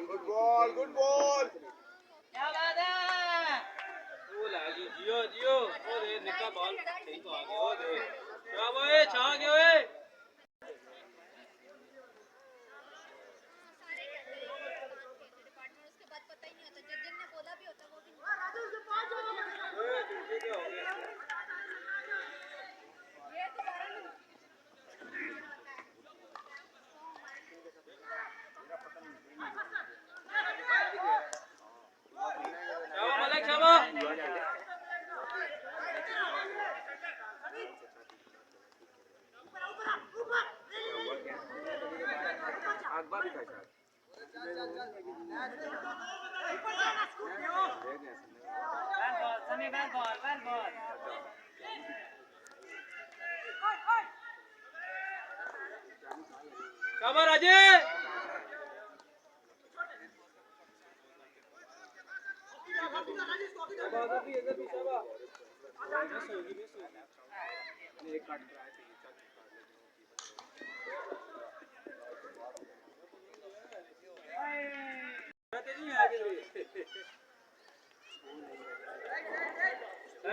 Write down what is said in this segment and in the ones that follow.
Good ball good ball. क्या बात है। वो लागी जियो जियो ओ दे निका बॉल सही तो आ गया ओ दे ब्रावो ए छा गया ओए। शाबाश राजे।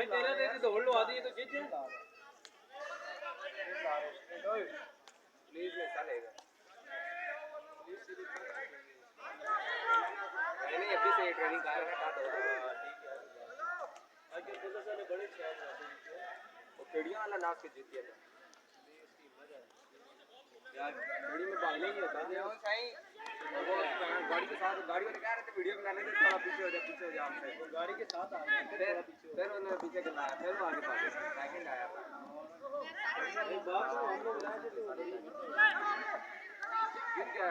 तेरा तेरी दौड़ लो आदि तो जीत जाएगा। प्लीज ऐसा लेगा नहीं अभी से ट्रेनिंग कर रहा है। ठीक है आगे पुलिस वाले बड़े शहर वो केड़ियां वाला नाच के जीत गया यार। केड़ी में भागना ही होता है सही। गाड़ी के साथ गाड़ी वाले कह रहे थे वीडियो बनाने के थोड़ा पीछे हो जा हमसे। वो गाड़ी के साथ आ गए फिर उन्होंने पीछे खिलाया फिर वो आगे भागे सेकंड आया था। एक बात तो हम लोग लाए थे तो गिर गया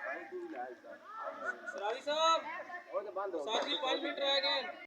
भाई तू भी लाया था। सरारी साहब वो तो बंद हो गया। साथी 5 मिनट रह गए।